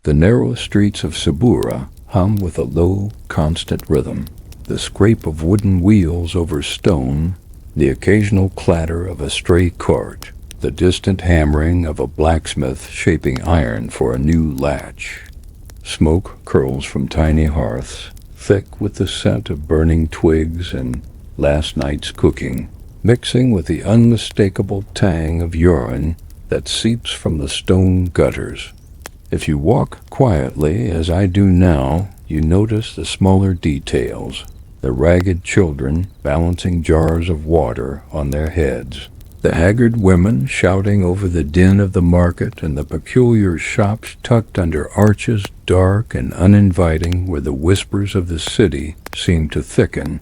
The narrow streets of Subura hum with a low, constant rhythm. The scrape of wooden wheels over stone, the occasional clatter of a stray cart, the distant hammering of a blacksmith shaping iron for a new latch. Smoke curls from tiny hearths, thick with the scent of burning twigs and last night's cooking, mixing with the unmistakable tang of urine that seeps from the stone gutters. If you walk quietly, as I do now, you notice the smaller details, the ragged children balancing jars of water on their heads, the haggard women shouting over the din of the market, and the peculiar shops tucked under arches dark and uninviting where the whispers of the city seem to thicken.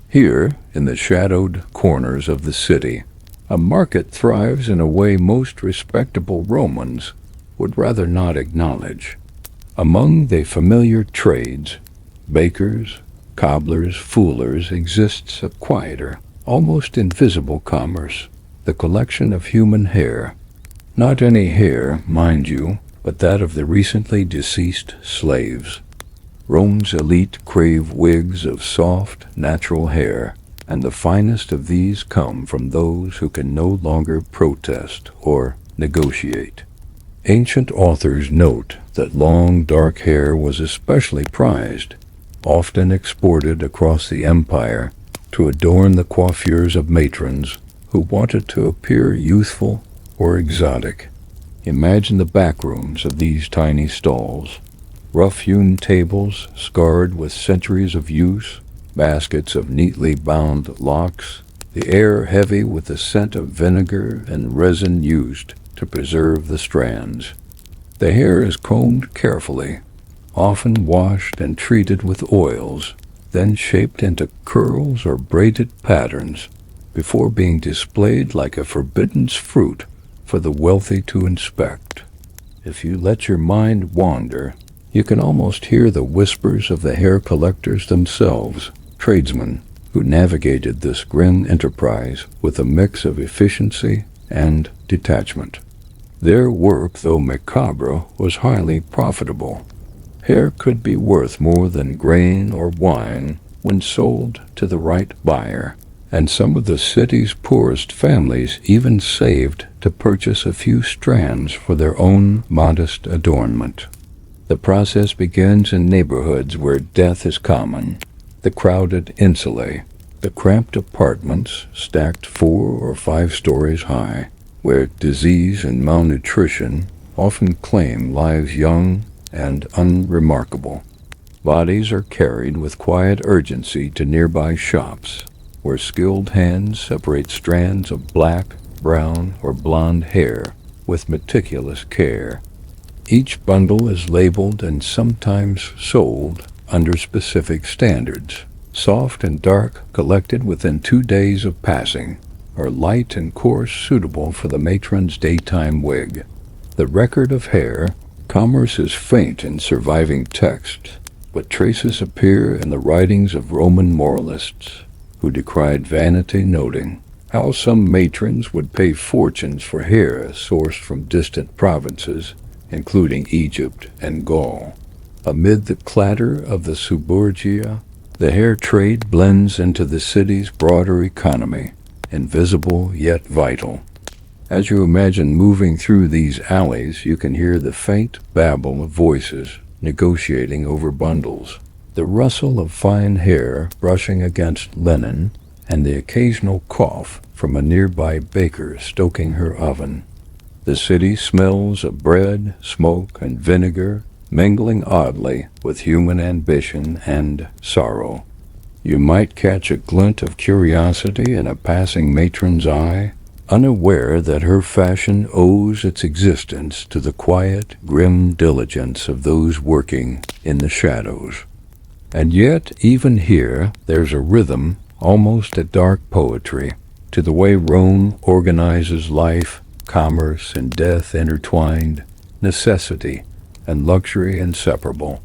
Here, in the shadowed corners of the city, a market thrives in a way most respectable Romans would rather not acknowledge. Among the familiar trades, bakers, cobblers, fullers, exists a quieter, almost invisible commerce, the collection of human hair. Not any hair, mind you, but that of the recently deceased slaves. Rome's elite crave wigs of soft, natural hair, and the finest of these come from those who can no longer protest or negotiate. Ancient authors note that long, dark hair was especially prized, often exported across the empire to adorn the coiffures of matrons who wanted to appear youthful or exotic. Imagine the back rooms of these tiny stalls. Rough-hewn tables scarred with centuries of use, baskets of neatly bound locks, the air heavy with the scent of vinegar and resin used to preserve the strands. The hair is combed carefully, often washed and treated with oils, then shaped into curls or braided patterns, before being displayed like a forbidden fruit for the wealthy to inspect. If you let your mind wander, you can almost hear the whispers of the hair collectors themselves, tradesmen who navigated this grim enterprise with a mix of efficiency and detachment. Their work, though macabre, was highly profitable. Hair could be worth more than grain or wine when sold to the right buyer, and some of the city's poorest families even saved to purchase a few strands for their own modest adornment. The process begins in neighborhoods where death is common, the crowded insulae, the cramped apartments stacked 4 or 5 stories high, where disease and malnutrition often claim lives young and unremarkable. Bodies are carried with quiet urgency to nearby shops, where skilled hands separate strands of black, brown, or blonde hair with meticulous care. Each bundle is labeled and sometimes sold under specific standards. Soft and dark, collected within 2 days of passing, or light and coarse, suitable for the matron's daytime wig. The record of hair commerce is faint in surviving text, but traces appear in the writings of Roman moralists, who decried vanity, noting how some matrons would pay fortunes for hair sourced from distant provinces, including Egypt and Gaul. Amid the clatter of the suburgia, the hair trade blends into the city's broader economy, invisible yet vital. As you imagine moving through these alleys, you can hear the faint babble of voices negotiating over bundles, the rustle of fine hair brushing against linen, and the occasional cough from a nearby baker stoking her oven. The city smells of bread, smoke, and vinegar, mingling oddly with human ambition and sorrow. You might catch a glint of curiosity in a passing matron's eye, unaware that her fashion owes its existence to the quiet, grim diligence of those working in the shadows. And yet, even here, there's a rhythm, almost a dark poetry, to the way Rome organizes life, commerce, and death intertwined, necessity and luxury inseparable.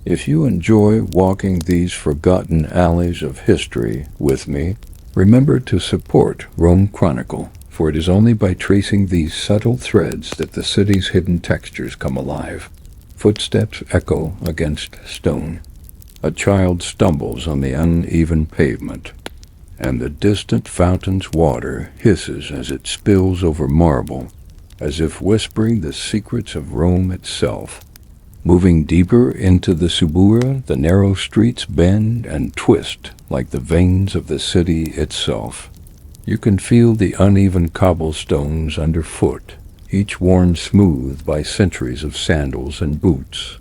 If you enjoy walking these forgotten alleys of history with me, remember to support RomeChronicle, for it is only by tracing these subtle threads that the city's hidden textures come alive. Footsteps echo against stone. A child stumbles on the uneven pavement, and the distant fountain's water hisses as it spills over marble, as if whispering the secrets of Rome itself. Moving deeper into the Suburra, the narrow streets bend and twist like the veins of the city itself. You can feel the uneven cobblestones underfoot, each worn smooth by centuries of sandals and boots.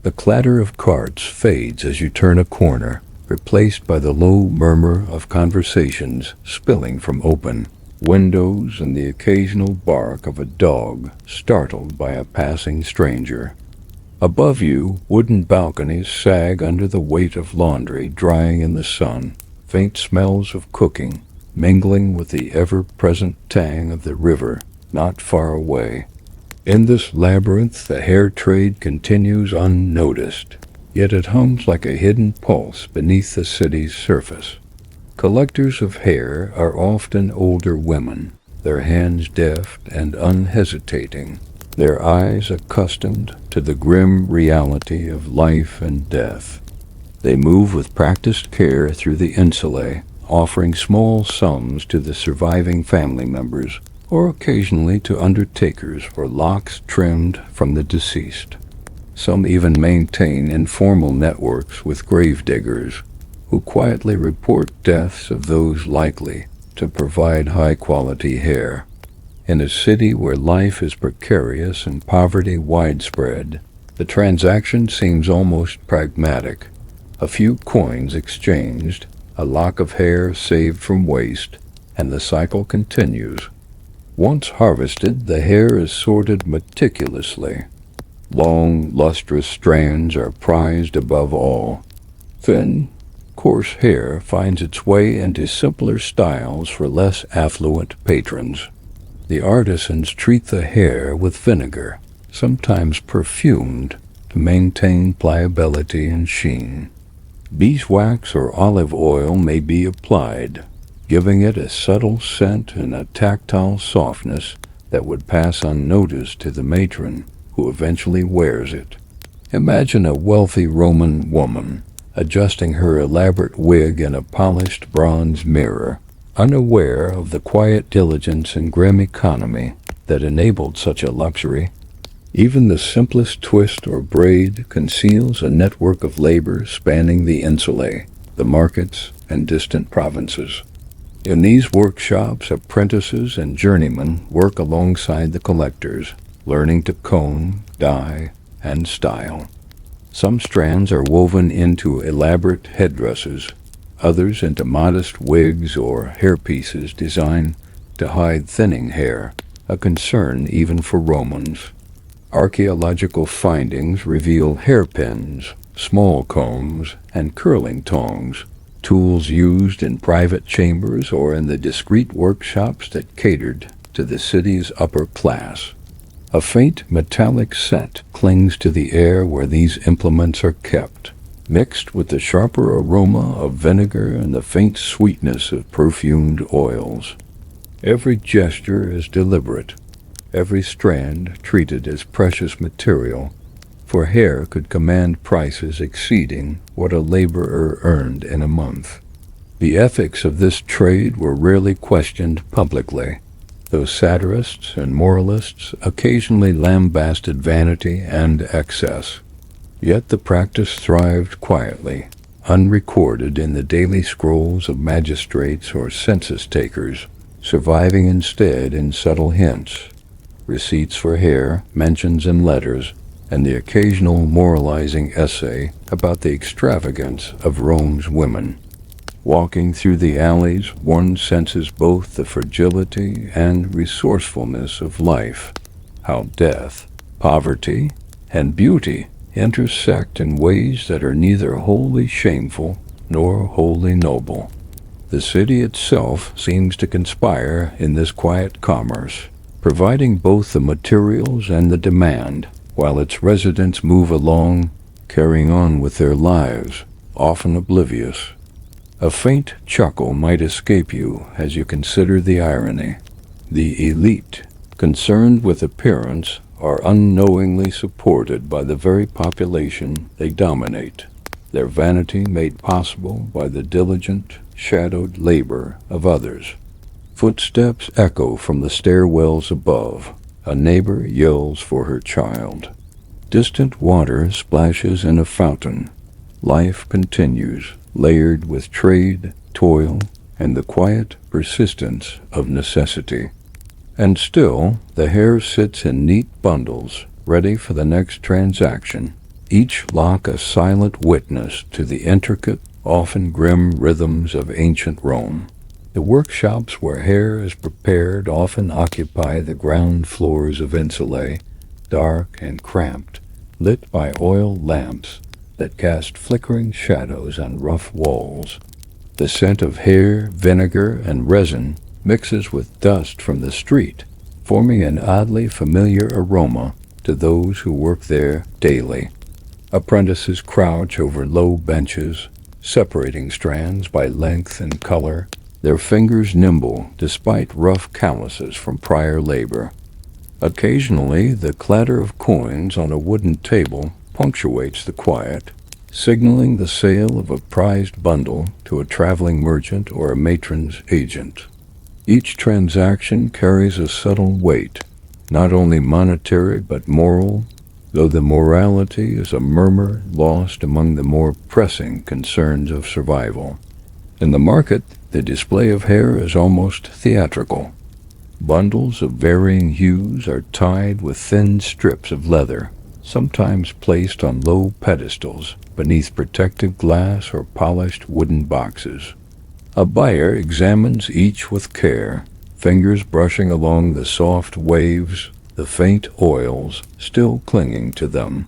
The clatter of carts fades as you turn a corner, replaced by the low murmur of conversations spilling from open windows and the occasional bark of a dog startled by a passing stranger. Above you, wooden balconies sag under the weight of laundry drying in the sun, faint smells of cooking mingling with the ever-present tang of the river not far away. In this labyrinth, the hair trade continues unnoticed, yet it hums like a hidden pulse beneath the city's surface. Collectors of hair are often older women, their hands deft and unhesitating, their eyes accustomed to the grim reality of life and death. They move with practiced care through the insulae, offering small sums to the surviving family members, or occasionally to undertakers for locks trimmed from the deceased. Some even maintain informal networks with gravediggers, who quietly report deaths of those likely to provide high-quality hair. In a city where life is precarious and poverty widespread, the transaction seems almost pragmatic. A few coins exchanged, a lock of hair saved from waste, and the cycle continues. Once harvested, the hair is sorted meticulously. Long, lustrous strands are prized above all. Thin, coarse hair finds its way into simpler styles for less affluent patrons. The artisans treat the hair with vinegar, sometimes perfumed, to maintain pliability and sheen. Beeswax or olive oil may be applied, giving it a subtle scent and a tactile softness that would pass unnoticed to the matron who eventually wears it. Imagine a wealthy Roman woman adjusting her elaborate wig in a polished bronze mirror, unaware of the quiet diligence and grim economy that enabled such a luxury. Even the simplest twist or braid conceals a network of labor spanning the insulae, the markets, and distant provinces. In these workshops, apprentices and journeymen work alongside the collectors, learning to comb, dye, and style. Some strands are woven into elaborate headdresses, others into modest wigs or hairpieces designed to hide thinning hair, a concern even for Romans. Archaeological findings reveal hairpins, small combs, and curling tongs, tools used in private chambers or in the discreet workshops that catered to the city's upper class. A faint metallic scent clings to the air where these implements are kept, mixed with the sharper aroma of vinegar and the faint sweetness of perfumed oils. Every gesture is deliberate, every strand treated as precious material, for hair could command prices exceeding what a laborer earned in a month. The ethics of this trade were rarely questioned publicly, though satirists and moralists occasionally lambasted vanity and excess. Yet the practice thrived quietly, unrecorded in the daily scrolls of magistrates or census takers, surviving instead in subtle hints, receipts for hair, mentions in letters, and the occasional moralizing essay about the extravagance of Rome's women. Walking through the alleys, one senses both the fragility and resourcefulness of life, how death, poverty, and beauty intersect in ways that are neither wholly shameful nor wholly noble. The city itself seems to conspire in this quiet commerce, providing both the materials and the demand, while its residents move along, carrying on with their lives, often oblivious. A faint chuckle might escape you as you consider the irony. The elite, concerned with appearance, are unknowingly supported by the very population they dominate, their vanity made possible by the diligent, shadowed labor of others. Footsteps echo from the stairwells above. A neighbor yells for her child. Distant water splashes in a fountain. Life continues, layered with trade, toil, and the quiet persistence of necessity. And still, the hair sits in neat bundles, ready for the next transaction, each lock a silent witness to the intricate, often grim rhythms of ancient Rome. The workshops where hair is prepared often occupy the ground floors of insulae, dark and cramped, lit by oil lamps that cast flickering shadows on rough walls. The scent of hair, vinegar, and resin mixes with dust from the street, forming an oddly familiar aroma to those who work there daily. Apprentices crouch over low benches, separating strands by length and color, their fingers nimble despite rough calluses from prior labor. Occasionally, the clatter of coins on a wooden table punctuates the quiet, signaling the sale of a prized bundle to a traveling merchant or a matron's agent. Each transaction carries a subtle weight, not only monetary but moral, though the morality is a murmur lost among the more pressing concerns of survival. In the market, the display of hair is almost theatrical. Bundles of varying hues are tied with thin strips of leather, sometimes placed on low pedestals beneath protective glass or polished wooden boxes. A buyer examines each with care, fingers brushing along the soft waves, the faint oils still clinging to them.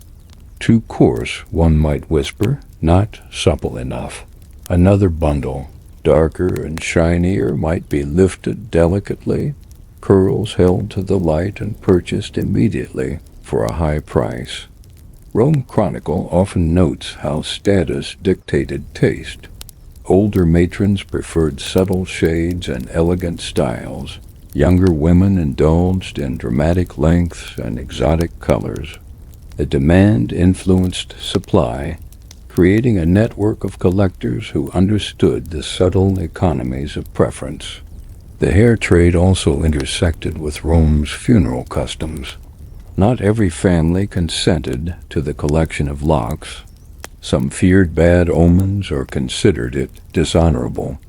Too coarse, one might whisper, not supple enough. Another bundle, darker and shinier, might be lifted delicately, curls held to the light and purchased immediately for a high price. RomeChronicle often notes how status dictated taste. Older matrons preferred subtle shades and elegant styles. Younger women indulged in dramatic lengths and exotic colors. The demand influenced supply, creating a network of collectors who understood the subtle economies of preference. The hair trade also intersected with Rome's funeral customs. Not every family consented to the collection of locks. Some feared bad omens or considered it dishonorable.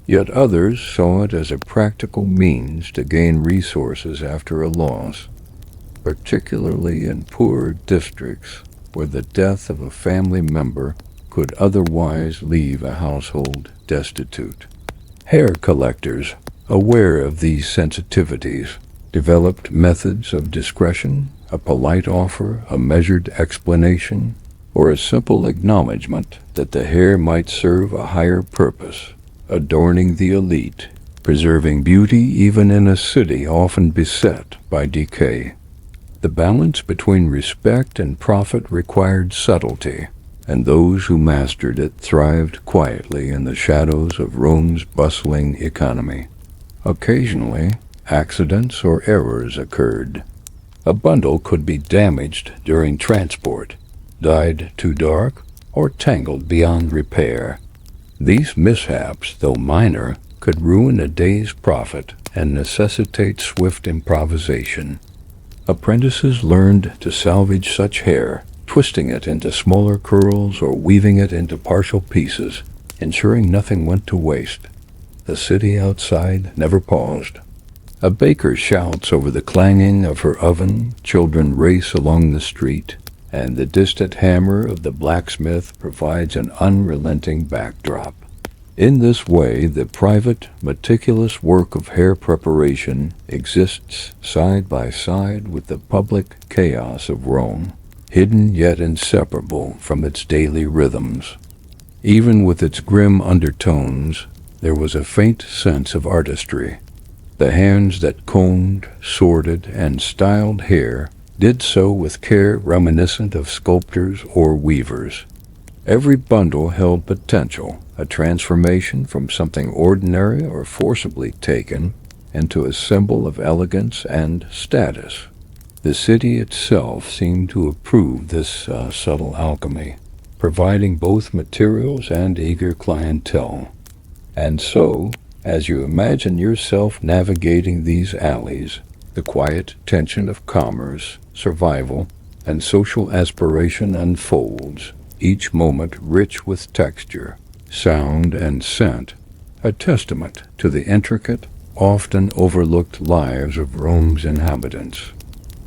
Yet others saw it as a practical means to gain resources after a loss, particularly in poorer districts where the death of a family member could otherwise leave a household destitute. Hair collectors, aware of these sensitivities, developed methods of discretion, a polite offer, a measured explanation, or a simple acknowledgement that the hair might serve a higher purpose, adorning the elite, preserving beauty even in a city often beset by decay. The balance between respect and profit required subtlety, and those who mastered it thrived quietly in the shadows of Rome's bustling economy. Occasionally, accidents or errors occurred. A bundle could be damaged during transport, dyed too dark, or tangled beyond repair. These mishaps, though minor, could ruin a day's profit and necessitate swift improvisation. Apprentices learned to salvage such hair, twisting it into smaller curls or weaving it into partial pieces, ensuring nothing went to waste. The city outside never paused. A baker shouts over the clanging of her oven, children race along the street, and the distant hammer of the blacksmith provides an unrelenting backdrop. In this way, the private, meticulous work of hair preparation exists side by side with the public chaos of Rome, hidden yet inseparable from its daily rhythms. Even with its grim undertones, there was a faint sense of artistry. The hands that combed, sorted, and styled hair did so with care reminiscent of sculptors or weavers. Every bundle held potential, a transformation from something ordinary or forcibly taken into a symbol of elegance and status. The city itself seemed to approve this subtle alchemy, providing both materials and eager clientele. And so, as you imagine yourself navigating these alleys, the quiet tension of commerce, survival, and social aspiration unfolds, each moment rich with texture, sound, and scent, a testament to the intricate, often overlooked lives of Rome's inhabitants.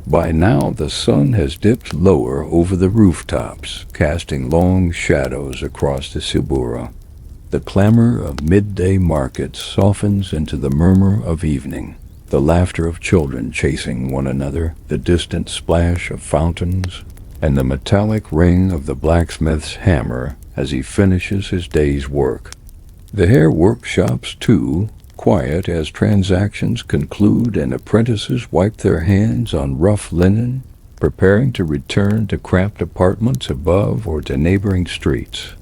By now the sun has dipped lower over the rooftops, casting long shadows across the Suburra. The clamor of midday markets softens into the murmur of evening, the laughter of children chasing one another, the distant splash of fountains, and the metallic ring of the blacksmith's hammer as he finishes his day's work. The hair workshops, too, quiet as transactions conclude and apprentices wipe their hands on rough linen, preparing to return to cramped apartments above or to neighboring streets.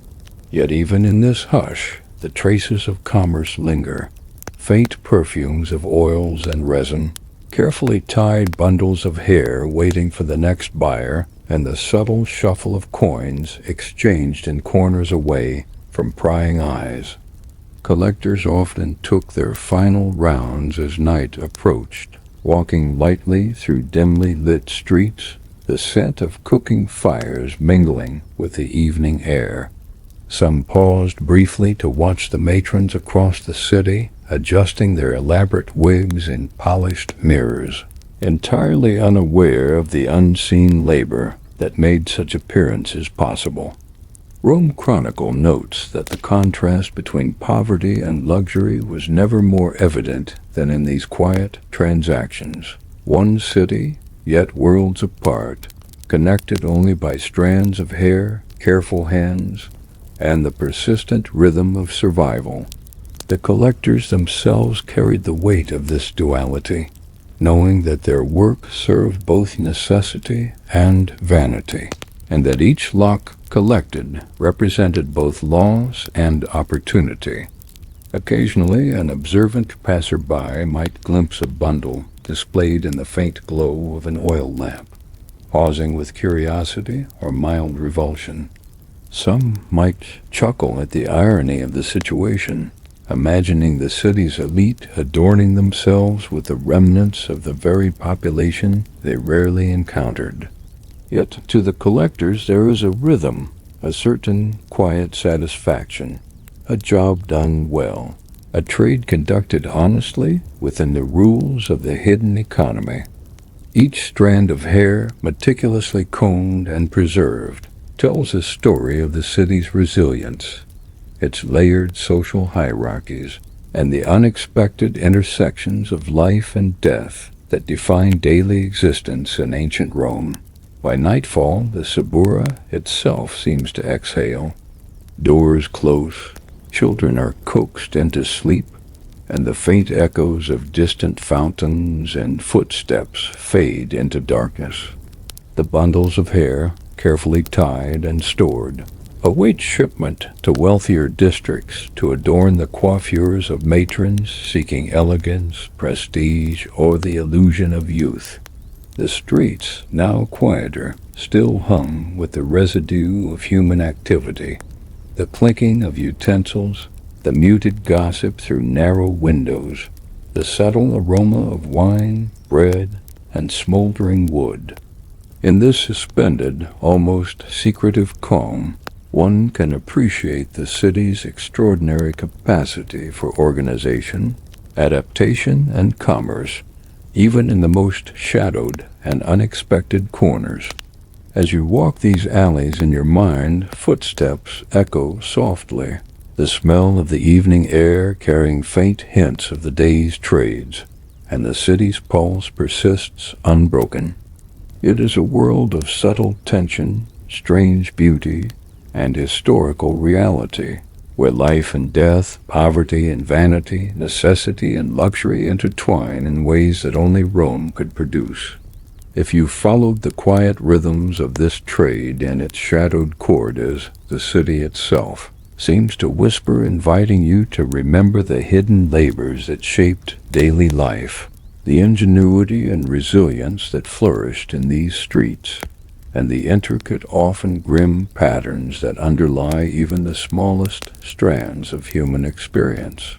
Yet even in this hush, the traces of commerce linger. Faint perfumes of oils and resin, carefully tied bundles of hair waiting for the next buyer, and the subtle shuffle of coins exchanged in corners away from prying eyes. Collectors often took their final rounds as night approached, walking lightly through dimly lit streets, the scent of cooking fires mingling with the evening air. Some paused briefly to watch the matrons across the city, adjusting their elaborate wigs in polished mirrors, entirely unaware of the unseen labor that made such appearances possible. RomeChronicle notes that the contrast between poverty and luxury was never more evident than in these quiet transactions. One city, yet worlds apart, connected only by strands of hair, careful hands, and the persistent rhythm of survival. The collectors themselves carried the weight of this duality, knowing that their work served both necessity and vanity, and that each lock collected represented both loss and opportunity. Occasionally, an observant passerby might glimpse a bundle displayed in the faint glow of an oil lamp, pausing with curiosity or mild revulsion. Some might chuckle at the irony of the situation, imagining the city's elite adorning themselves with the remnants of the very population they rarely encountered. Yet to the collectors there is a rhythm, a certain quiet satisfaction, a job done well, a trade conducted honestly within the rules of the hidden economy. Each strand of hair, meticulously combed and preserved, tells a story of the city's resilience, its layered social hierarchies, and the unexpected intersections of life and death that define daily existence in ancient Rome. By nightfall, the Suburra itself seems to exhale. Doors close, children are coaxed into sleep, and the faint echoes of distant fountains and footsteps fade into darkness. The bundles of hair, carefully tied and stored, await shipment to wealthier districts to adorn the coiffures of matrons seeking elegance, prestige, or the illusion of youth. The streets, now quieter, still hung with the residue of human activity, the clinking of utensils, the muted gossip through narrow windows, the subtle aroma of wine, bread, and smoldering wood. In this suspended, almost secretive calm, one can appreciate the city's extraordinary capacity for organization, adaptation, and commerce, even in the most shadowed and unexpected corners. As you walk these alleys in your mind, footsteps echo softly, the smell of the evening air carrying faint hints of the day's trades, and the city's pulse persists unbroken. It is a world of subtle tension, strange beauty, and historical reality, where life and death, poverty and vanity, necessity and luxury intertwine in ways that only Rome could produce. If you followed the quiet rhythms of this trade in its shadowed corridors, the city itself seems to whisper, inviting you to remember the hidden labors that shaped daily life. The ingenuity and resilience that flourished in these streets, and the intricate, often grim patterns that underlie even the smallest strands of human experience.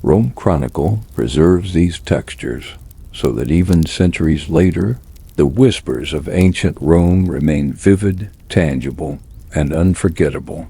RomeChronicle preserves these textures so that even centuries later, the whispers of ancient Rome remain vivid, tangible, and unforgettable.